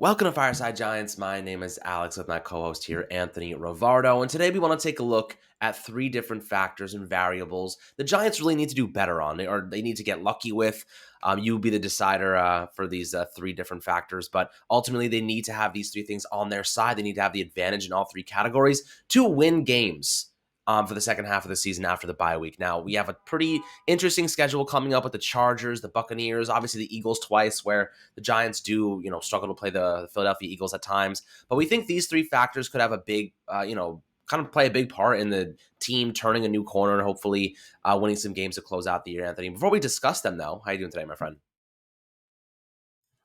Welcome to Fireside Giants. My name is Alex with my co-host here, Anthony Rivardo. And today we want to take a look at three different factors and variables the Giants really need to do better on, or they need to get lucky with. You be the decider for these three different factors, but ultimately they need to have these three things on their side. They need to have the advantage in all three categories to win games. For the second half of the season after the bye week. Now, we have a pretty interesting schedule coming up with the Chargers, the Buccaneers, obviously the Eagles twice, where the Giants do, struggle to play the Philadelphia Eagles at times. But we think these three factors could have a big, kind of play a big part in the team turning a new corner and hopefully winning some games to close out the year, Anthony. Before we discuss them, though, how are you doing today, my friend?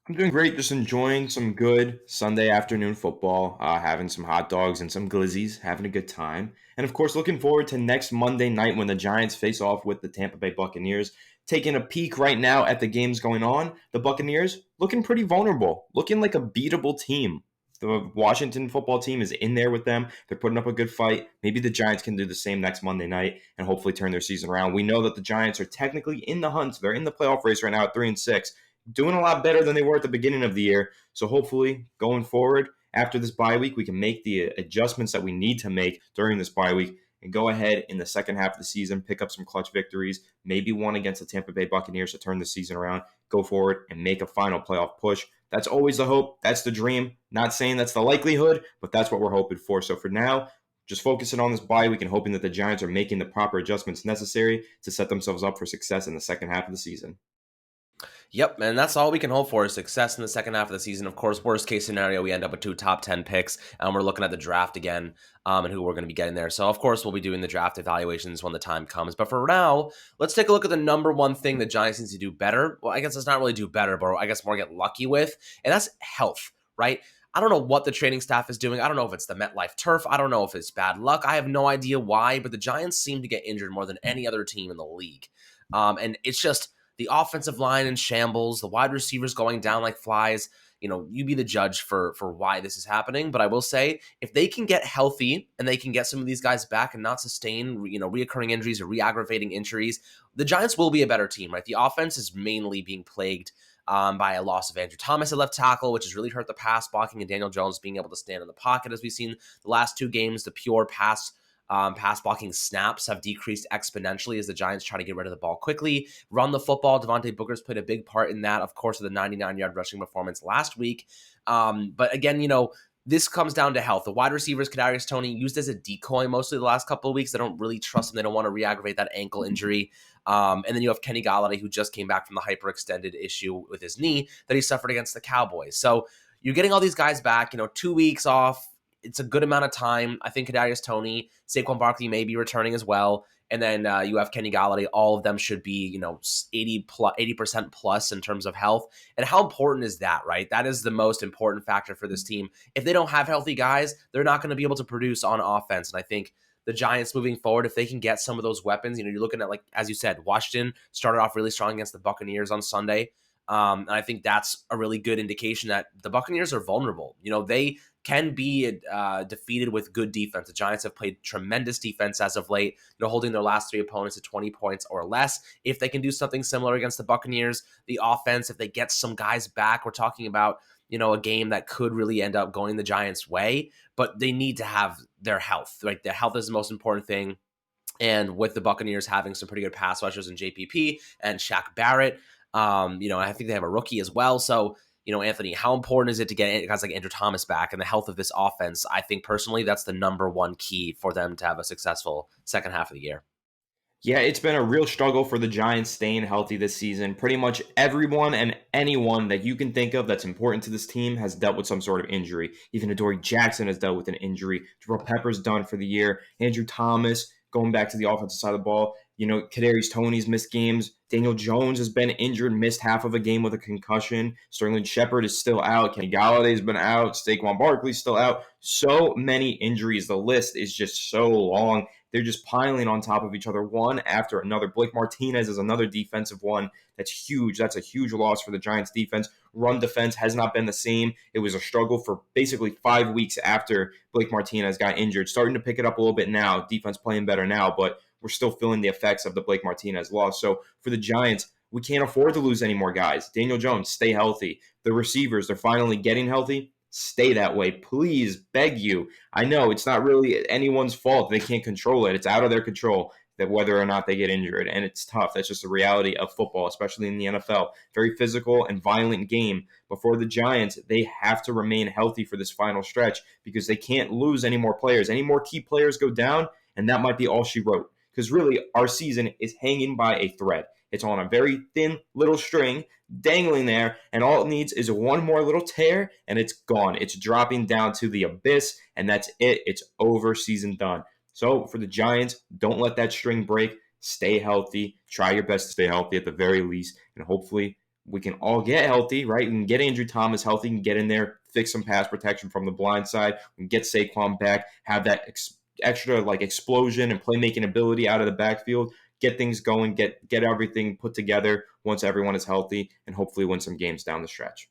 I'm doing great. Just enjoying some good Sunday afternoon football, having some hot dogs and some glizzies, having a good time. And of course, looking forward to next Monday night when the Giants face off with the Tampa Bay Buccaneers. Taking a peek right now at the games going on, the Buccaneers looking pretty vulnerable, looking like a beatable team. The Washington football team is in there with them. They're putting up a good fight. Maybe the Giants can do the same next Monday night and hopefully turn their season around. We know that the Giants are technically in the hunt. They're in the playoff race right now at 3-6, doing a lot better than they were at the beginning of the year. So hopefully going forward after this bye week, we can make the adjustments that we need to make during this bye week and go ahead in the second half of the season, pick up some clutch victories, maybe one against the Tampa Bay Buccaneers to turn the season around, go forward and make a final playoff push. That's always the hope. That's the dream. Not saying that's the likelihood, but that's what we're hoping for. So for now, just focusing on this bye week and hoping that the Giants are making the proper adjustments necessary to set themselves up for success in the second half of the season. Yep, and that's all we can hope for is success in the second half of the season. Of course, worst case scenario, we end up with two top 10 picks, and we're looking at the draft again and who we're going to be getting there. So, of course, we'll be doing the draft evaluations when the time comes. But for now, let's take a look at the number one thing the Giants need to do better. Well, I guess it's not really do better, but I guess more get lucky with, and that's health, right? I don't know what the training staff is doing. I don't know if it's the MetLife turf. I don't know if it's bad luck. I have no idea why, but the Giants seem to get injured more than any other team in the league. And it's just the offensive line in shambles, the wide receivers going down like flies. You be the judge for why this is happening. But I will say, if they can get healthy and they can get some of these guys back and not sustain, reoccurring injuries or re-aggravating injuries, the Giants will be a better team, right? The offense is mainly being plagued by a loss of Andrew Thomas at left tackle, which has really hurt the pass blocking, and Daniel Jones being able to stand in the pocket. As we've seen the last two games, the pure pass blocking snaps have decreased exponentially as the Giants try to get rid of the ball quickly, run the football. Devontae Booker's played a big part in that, of course, with the 99-yard rushing performance last week. But again, this comes down to health. The wide receivers, Kadarius Toney, used as a decoy mostly the last couple of weeks. They don't really trust him. They don't want to re-aggravate that ankle injury. And then you have Kenny Golladay, who just came back from the hyperextended issue with his knee that he suffered against the Cowboys. So you're getting all these guys back, 2 weeks off. It's a good amount of time. I think Kadarius Toney, Saquon Barkley may be returning as well. And then you have Kenny Golladay. All of them should be, 80% plus in terms of health. And how important is that, right? That is the most important factor for this team. If they don't have healthy guys, they're not going to be able to produce on offense. And I think the Giants moving forward, if they can get some of those weapons, you're looking at, like, as you said, Washington started off really strong against the Buccaneers on Sunday. And I think that's a really good indication that the Buccaneers are vulnerable. They can be defeated with good defense. The Giants have played tremendous defense as of late, holding their last three opponents to 20 points or less. If they can do something similar against the Buccaneers, the offense, if they get some guys back, we're talking about, a game that could really end up going the Giants' way, but they need to have their health, right? Their health is the most important thing. And with the Buccaneers having some pretty good pass rushers in JPP and Shaq Barrett, I think they have a rookie as well. So, Anthony, how important is it to get guys like Andrew Thomas back and the health of this offense? I think personally that's the number one key for them to have a successful second half of the year. Yeah, it's been a real struggle for the Giants staying healthy this season. Pretty much everyone and anyone that you can think of that's important to this team has dealt with some sort of injury. Even Adoree Jackson has dealt with an injury. Jabril Peppers done for the year. Andrew Thomas going back to the offensive side of the ball. Kadarius Toney's missed games. Daniel Jones has been injured, missed half of a game with a concussion. Sterling Shepard is still out. Kenny Galladay's been out. Saquon Barkley's still out. So many injuries. The list is just so long. They're just piling on top of each other, one after another. Blake Martinez is another defensive one. That's huge. That's a huge loss for the Giants defense. Run defense has not been the same. It was a struggle for basically 5 weeks after Blake Martinez got injured. Starting to pick it up a little bit now. Defense playing better now, but we're still feeling the effects of the Blake Martinez loss. So for the Giants, We can't afford to lose any more guys. Daniel Jones, stay healthy. The receivers, they're finally getting healthy. Stay that way. Please, beg you. I know it's not really anyone's fault. They can't control it. It's out of their control that whether or not they get injured. And it's tough. That's just the reality of football, especially in the NFL. Very physical and violent game. But for the Giants, they have to remain healthy for this final stretch because they can't lose any more players. Any more key players go down, and that might be all she wrote. Because really, our season is hanging by a thread. It's on a very thin little string dangling there, and all it needs is one more little tear, and it's gone. It's dropping down to the abyss, and that's it. It's over, season done. So for the Giants, don't let that string break. Stay healthy. Try your best to stay healthy at the very least, and hopefully we can all get healthy, right? We can get Andrew Thomas healthy and get in there, fix some pass protection from the blind side, we can get Saquon back, have that extra like explosion and playmaking ability out of the backfield, get things going, get everything put together once everyone is healthy, and hopefully win some games down the stretch.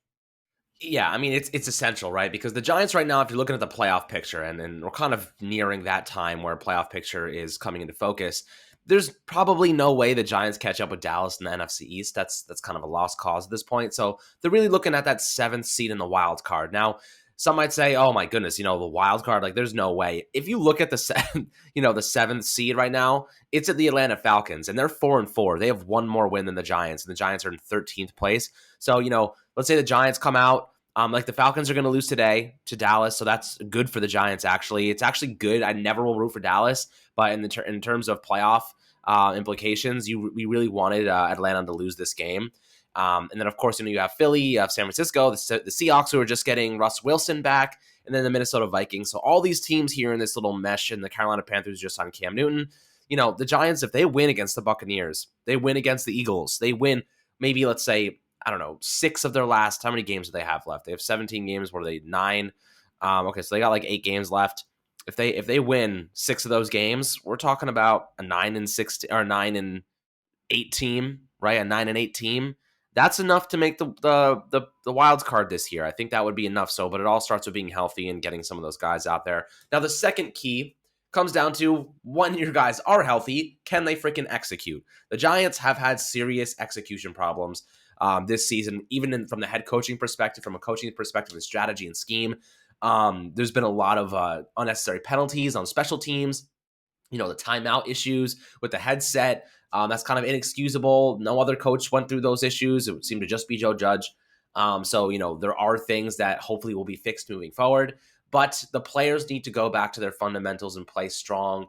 Yeah, I mean, it's essential, right? Because the Giants right now, if you're looking at the playoff picture, and we're kind of nearing that time where playoff picture is coming into focus, there's probably no way the Giants catch up with Dallas in the NFC East. That's kind of a lost cause at this point. So they're really looking at that seventh seed in the wild card. Now, some might say, "Oh my goodness, the wild card, like there's no way." If you look at the seventh seed right now, it's at the Atlanta Falcons, and they're 4-4. They have one more win than the Giants, and the Giants are in 13th place. So let's say the Giants come out. Like the Falcons are going to lose today to Dallas, so that's good for the Giants. Actually, it's actually good. I never will root for Dallas, but in terms of playoff implications, we really wanted Atlanta to lose this game. And then of course you have Philly, you have San Francisco, the Seahawks who are just getting Russ Wilson back, and then the Minnesota Vikings. So all these teams here in this little mesh, and the Carolina Panthers just on Cam Newton. The Giants, if they win against the Buccaneers, they win against the Eagles, they win maybe, let's say, I don't know, 6 of their last, how many games do they have left? They have 17 games. What are they, 9? Okay, so they got like 8 games left. If they win 6 of those games, we're talking about a 9-6 or 9-8 team, right? A 9-8 team. That's enough to make the wild card this year. I think that would be enough. So, but it all starts with being healthy and getting some of those guys out there. Now, the second key comes down to when your guys are healthy, can they freaking execute? The Giants have had serious execution problems this season, even from the head coaching perspective, from a coaching perspective and strategy and scheme. There's been a lot of unnecessary penalties on special teams. The timeout issues with the headset. That's kind of inexcusable. No other coach went through those issues. It seemed to just be Joe Judge. So there are things that hopefully will be fixed moving forward. But the players need to go back to their fundamentals and play strong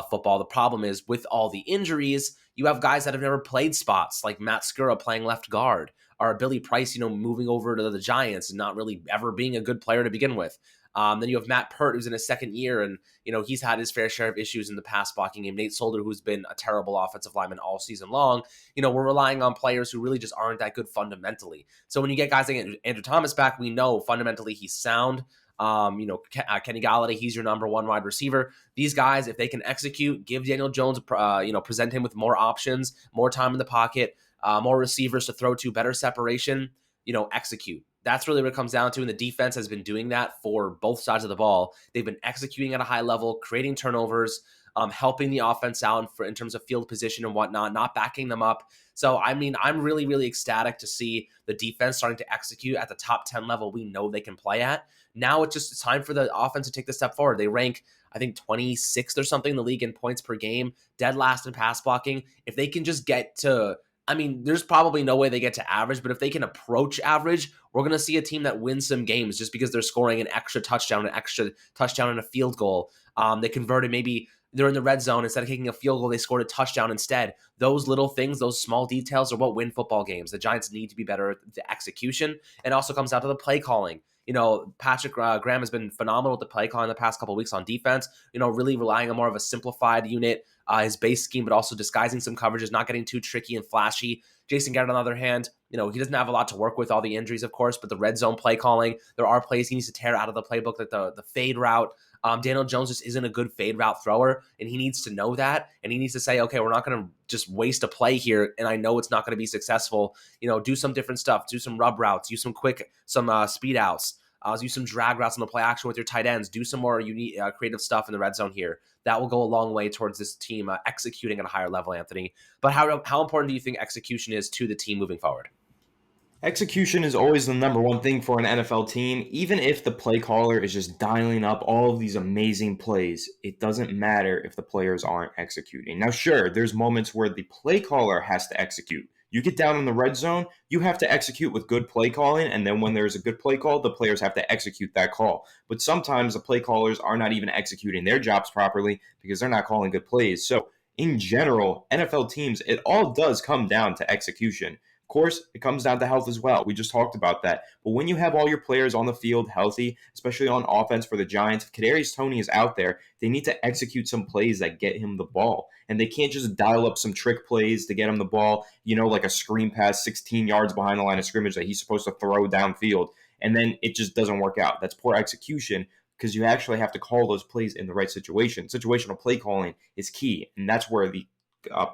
football. The problem is with all the injuries, you have guys that have never played spots, like Matt Skura playing left guard, or Billy Price, moving over to the Giants and not really ever being a good player to begin with. Then you have Matt Pert, who's in his second year, and he's had his fair share of issues in the pass blocking game. Nate Solder, who's been a terrible offensive lineman all season long. We're relying on players who really just aren't that good fundamentally. So when you get guys like Andrew Thomas back, we know fundamentally he's sound. Kenny Galladay, he's your number one wide receiver. These guys, if they can execute, give Daniel Jones, present him with more options, more time in the pocket, more receivers to throw to, better separation, execute. That's really what it comes down to, and the defense has been doing that for both sides of the ball. They've been executing at a high level, creating turnovers, helping the offense out in terms of field position and whatnot, not backing them up. So, I mean, I'm really, really ecstatic to see the defense starting to execute at the top 10 level we know they can play at. Now it's time for the offense to take the step forward. They rank, I think, 26th or something in the league in points per game, dead last in pass blocking. If they can just get to, I mean, there's probably no way they get to average, but if they can approach average, we're going to see a team that wins some games just because they're scoring an extra touchdown and a field goal. They converted, maybe they're in the red zone. Instead of kicking a field goal, they scored a touchdown instead. Those little things, those small details are what win football games. The Giants need to be better at the execution. It also comes down to the play calling. Patrick Graham has been phenomenal at the play calling the past couple of weeks on defense, really relying on more of a simplified unit, his base scheme, but also disguising some coverages, not getting too tricky and flashy. Jason Garrett, on the other hand, he doesn't have a lot to work with, all the injuries, of course, but the red zone play calling, there are plays he needs to tear out of the playbook, like the fade route. Daniel Jones just isn't a good fade route thrower, and he needs to know that, and he needs to say, okay, we're not going to just waste a play here, and I know it's not going to be successful. Do some different stuff, do some rub routes, use some speed outs. use some drag routes on the play action with your tight ends, do some more unique, creative stuff in the red zone here. That will go a long way towards this team executing at a higher level, Anthony. But how important do you think execution is to the team moving forward? Execution is always the number one thing for an NFL team. Even if the play caller is just dialing up all of these amazing plays, it doesn't matter if the players aren't executing. Now, sure, there's moments where the play caller has to execute. You get down in the red zone, you have to execute with good play calling, and then when there's a good play call, the players have to execute that call. But sometimes the play callers are not even executing their jobs properly because they're not calling good plays. So, in general, NFL teams, it all does come down to execution. Of course, it comes down to health as well. We just talked about that. But when you have all your players on the field healthy, especially on offense for the Giants, if Kadarius Toney is out there, they need to execute some plays that get him the ball. And they can't just dial up some trick plays to get him the ball, like a screen pass 16 yards behind the line of scrimmage that he's supposed to throw downfield. And then it just doesn't work out. That's poor execution because you actually have to call those plays in the right situation. Situational play calling is key. And that's where the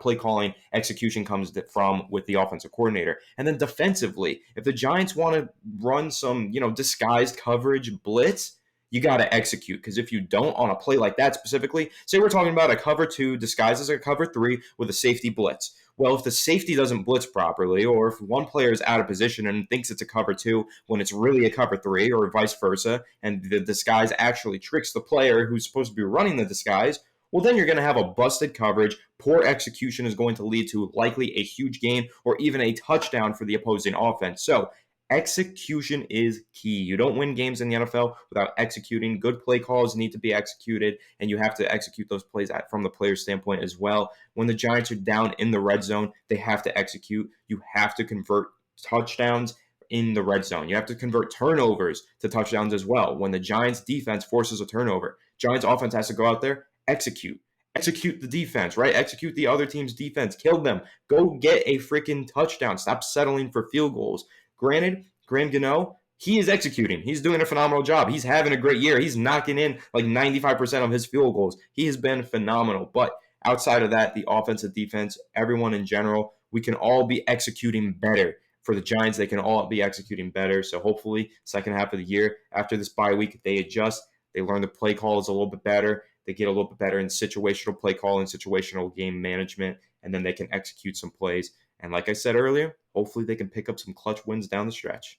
play calling execution comes from with the offensive coordinator. And then defensively, if the Giants want to run some, disguised coverage blitz, you got to execute. Because if you don't on a play like that specifically, say we're talking about a cover 2 disguised as a cover 3 with a safety blitz. Well, if the safety doesn't blitz properly, or if one player is out of position and thinks it's a cover 2 when it's really a cover 3, or vice versa, and the disguise actually tricks the player who's supposed to be running the disguise, well, then you're going to have a busted coverage. Poor execution is going to lead to likely a huge gain or even a touchdown for the opposing offense. So execution is key. You don't win games in the NFL without executing. Good play calls need to be executed, and you have to execute those plays from the player's standpoint as well. When the Giants are down in the red zone, they have to execute. You have to convert touchdowns in the red zone. You have to convert turnovers to touchdowns as well. When the Giants defense forces a turnover, Giants offense has to go out there, execute the defense, right? Execute the other team's defense. Kill them. Go get a freaking touchdown. Stop settling for field goals. Granted, Graham Gano, he is executing. He's doing a phenomenal job. He's having a great year. He's knocking in like 95% of his field goals. He has been phenomenal. But outside of that, the offensive defense, everyone in general, we can all be executing better. For the Giants, they can all be executing better. So hopefully, second half of the year, after this bye week, they adjust. They learn the play calls a little bit better. They get a little bit better in situational play call and situational game management, and then they can execute some plays. And like I said earlier, hopefully they can pick up some clutch wins down the stretch.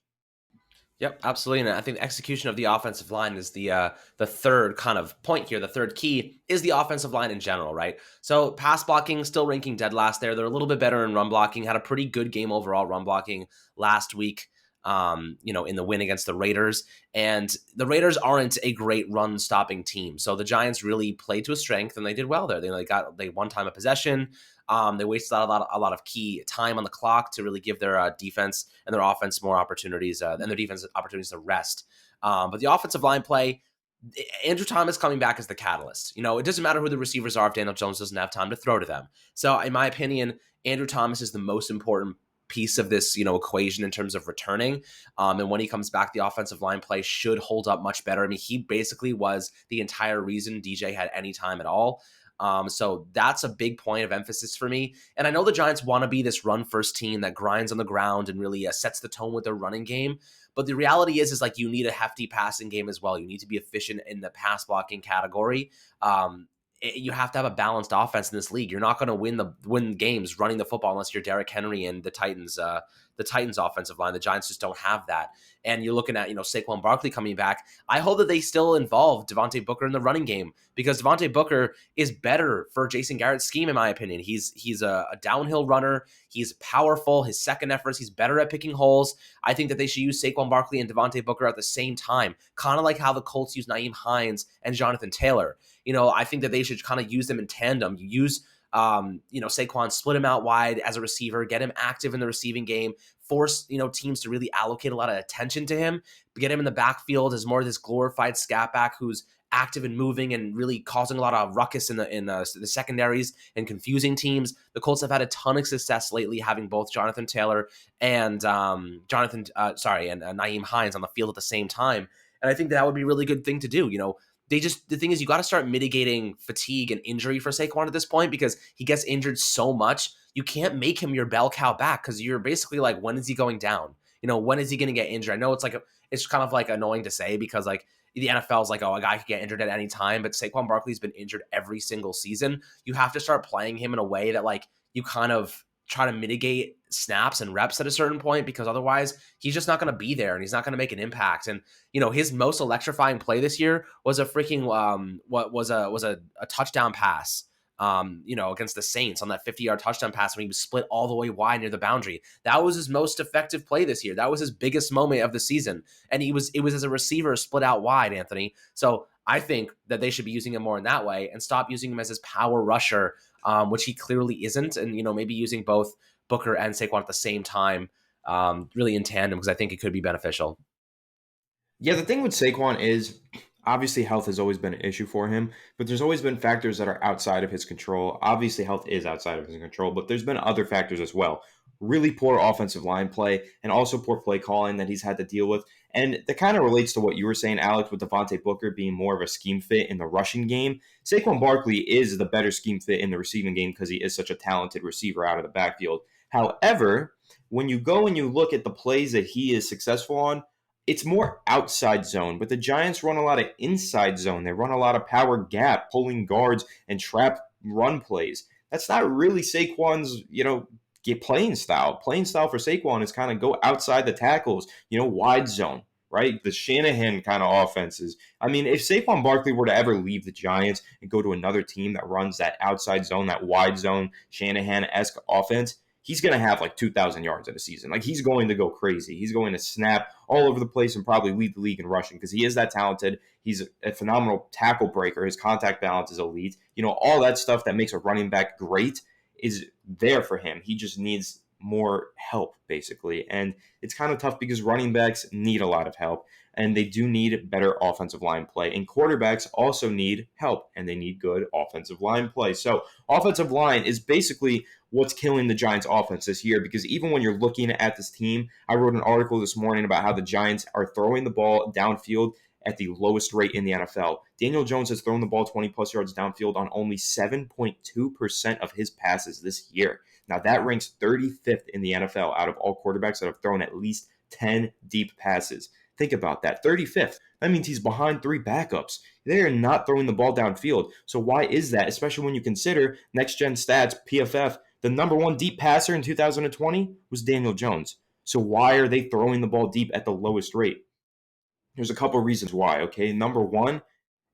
Yep, absolutely. And I think the execution of the offensive line is the third kind of point here. The third key is the offensive line in general, right? So pass blocking still ranking dead last there. They're a little bit better in run blocking. Had a pretty good game overall run blocking last week. In the win against the Raiders. And the Raiders aren't a great run stopping team. So the Giants really played to a strength and they did well there. They won time of possession. They wasted a lot of key time on the clock to really give their defense and their offense more opportunities and their defense opportunities to rest. But the offensive line play, Andrew Thomas coming back as the catalyst. It doesn't matter who the receivers are if Daniel Jones doesn't have time to throw to them. So in my opinion, Andrew Thomas is the most important piece of this, equation in terms of returning. And when he comes back, the offensive line play should hold up much better. I mean, he basically was the entire reason DJ had any time at all. So that's a big point of emphasis for me. And I know the Giants want to be this run first team that grinds on the ground and really sets the tone with their running game. But the reality is like you need a hefty passing game as well. You need to be efficient in the pass blocking category. You have to have a balanced offense in this league. You're not going to win games running the football unless you're Derrick Henry and the Titans offensive line. The Giants just don't have that. And you're looking at, Saquon Barkley coming back. I hope that they still involve Devontae Booker in the running game because Devontae Booker is better for Jason Garrett's scheme, in my opinion. He's a downhill runner. He's powerful. His second efforts, he's better at picking holes. I think that they should use Saquon Barkley and Devontae Booker at the same time, kind of like how the Colts use Nyheim Hines and Jonathan Taylor. I think that they should kind of use them in tandem. You use Saquon, split him out wide as a receiver, get him active in the receiving game, force, teams to really allocate a lot of attention to him, get him in the backfield as more of this glorified scat back who's active and moving and really causing a lot of ruckus in the secondaries and confusing teams. The Colts have had a ton of success lately having both Jonathan Taylor and Nyheim Hines on the field at the same time. And I think that would be a really good thing to do. The thing is you got to start mitigating fatigue and injury for Saquon at this point because he gets injured so much. You can't make him your bell cow back because you're basically like, when is he going down? When is he going to get injured? I know it's like it's kind of like annoying to say because like the NFL is like, oh, a guy could get injured at any time, but Saquon Barkley's been injured every single season. You have to start playing him in a way that like you kind of try to mitigate snaps and reps at a certain point because otherwise he's just not going to be there and he's not going to make an impact. And his most electrifying play this year was a freaking what was a touchdown pass. Against the Saints on that 50-yard touchdown pass when he was split all the way wide near the boundary. That was his most effective play this year. That was his biggest moment of the season. And it was as a receiver split out wide, Anthony. So I think that they should be using him more in that way and stop using him as his power rusher, which he clearly isn't. And, maybe using both Booker and Saquon at the same time, really in tandem, because I think it could be beneficial. Yeah, the thing with Saquon is obviously health has always been an issue for him, but there's always been factors that are outside of his control. Obviously, health is outside of his control, but there's been other factors as well. Really poor offensive line play and also poor play calling that he's had to deal with. And that kind of relates to what you were saying, Alex, with Devontae Booker being more of a scheme fit in the rushing game. Saquon Barkley is the better scheme fit in the receiving game because he is such a talented receiver out of the backfield. However, when you go and you look at the plays that he is successful on, it's more outside zone, but the Giants run a lot of inside zone. They run a lot of power gap, pulling guards, and trap run plays. That's not really Saquon's, get playing style. Playing style for Saquon is kind of go outside the tackles, wide zone, right? The Shanahan kind of offenses. I mean, if Saquon Barkley were to ever leave the Giants and go to another team that runs that outside zone, that wide zone, Shanahan-esque offense, he's going to have like 2,000 yards in a season. Like he's going to go crazy. He's going to snap all over the place and probably lead the league in rushing because he is that talented. He's a phenomenal tackle breaker. His contact balance is elite. All that stuff that makes a running back great is there for him. He just needs more help, basically. And it's kind of tough because running backs need a lot of help and they do need better offensive line play. And quarterbacks also need help and they need good offensive line play. So offensive line is basically what's killing the Giants offense this year because even when you're looking at this team, I wrote an article this morning about how the Giants are throwing the ball downfield at the lowest rate in the NFL. Daniel Jones has thrown the ball 20 plus yards downfield on only 7.2% of his passes this year. Now that ranks 35th in the NFL out of all quarterbacks that have thrown at least 10 deep passes. Think about that, 35th. That means he's behind three backups. They are not throwing the ball downfield. So why is that? Especially when you consider Next Gen Stats, PFF, the number one deep passer in 2020 was Daniel Jones. So why are they throwing the ball deep at the lowest rate? There's a couple reasons why, okay? Number one,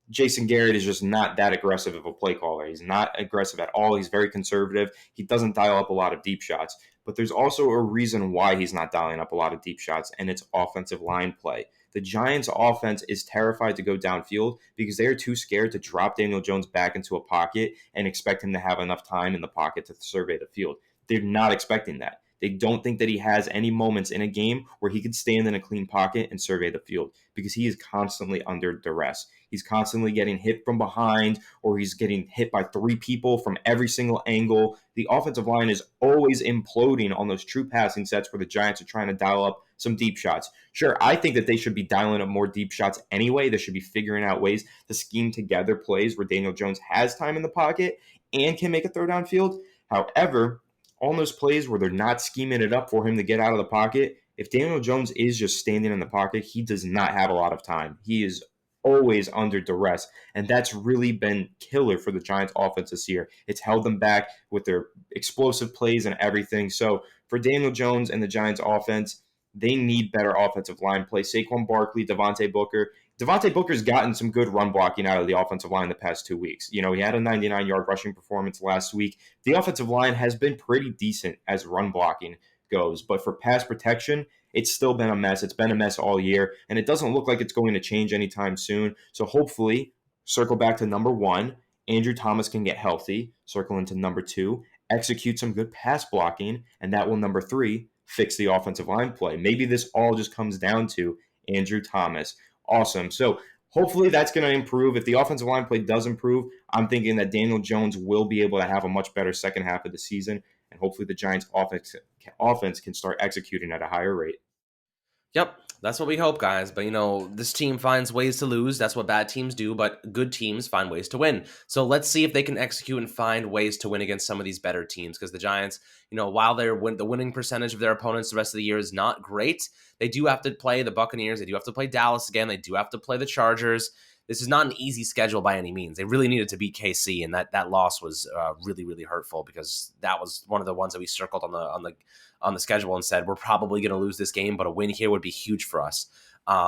Jason Garrett is just not that aggressive of a play caller. He's not aggressive at all. He's very conservative. He doesn't dial up a lot of deep shots. But there's also a reason why he's not dialing up a lot of deep shots, and it's offensive line play. The Giants' offense is terrified to go downfield because they are too scared to drop Daniel Jones back into a pocket and expect him to have enough time in the pocket to survey the field. They're not expecting that. They don't think that he has any moments in a game where he could stand in a clean pocket and survey the field because he is constantly under duress. He's constantly getting hit from behind or he's getting hit by three people from every single angle. The offensive line is always imploding on those true passing sets where the Giants are trying to dial up some deep shots. Sure, I think that they should be dialing up more deep shots anyway. They should be figuring out ways to scheme together plays where Daniel Jones has time in the pocket and can make a throw downfield. However, on those plays where they're not scheming it up for him to get out of the pocket, if Daniel Jones is just standing in the pocket, he does not have a lot of time. He is always under duress, and that's really been killer for the Giants offense this year. It's held them back with their explosive plays and everything. So for Daniel Jones and the Giants offense, they need better offensive line play. Saquon Barkley, Devontae Booker. Devontae Booker's gotten some good run blocking out of the offensive line the past 2 weeks. He had a 99-yard rushing performance last week. The offensive line has been pretty decent as run blocking goes, but for pass protection, it's still been a mess. It's been a mess all year, and it doesn't look like it's going to change anytime soon. So hopefully, circle back to number one, Andrew Thomas can get healthy. Circle into number two, execute some good pass blocking, and that will, number three, fix the offensive line play. Maybe this all just comes down to Andrew Thomas. Awesome. So hopefully that's going to improve. If the offensive line play does improve, I'm thinking that Daniel Jones will be able to have a much better second half of the season, and hopefully the Giants offense can start executing at a higher rate. Yep. That's what we hope, guys. But this team finds ways to lose. That's what bad teams do, but good teams find ways to win. So let's see if they can execute and find ways to win against some of these better teams. Because the Giants, while the winning percentage of their opponents the rest of the year is not great, they do have to play the Buccaneers. They do have to play Dallas again. They do have to play the Chargers. This is not an easy schedule by any means. They really needed to beat KC, and that loss was really, really hurtful because that was one of the ones that we circled on the schedule and said we're probably going to lose this game, but a win here would be huge for us.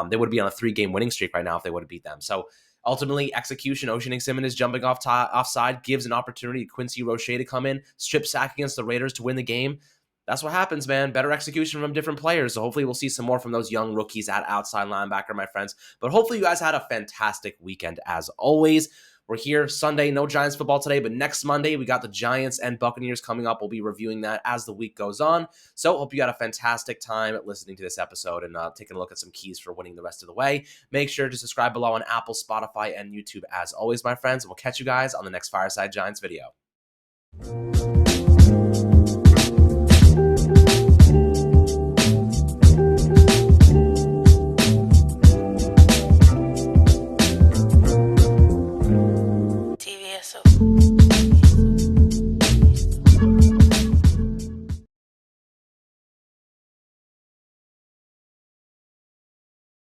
They would be on a 3-game winning streak right now if they would have beat them. So ultimately, execution. Ocean Ximon is jumping offside, gives an opportunity to Quincy Roche to come in, strip sack against the Raiders to win the game. That's what happens, man. Better execution from different players. So hopefully we'll see some more from those young rookies at outside linebacker, my friends. But hopefully you guys had a fantastic weekend as always. We're here Sunday, no Giants football today, but next Monday we got the Giants and Buccaneers coming up. We'll be reviewing that as the week goes on. So hope you had a fantastic time listening to this episode and taking a look at some keys for winning the rest of the way. Make sure to subscribe below on Apple, Spotify, and YouTube as always, my friends. And we'll catch you guys on the next Fireside Giants video.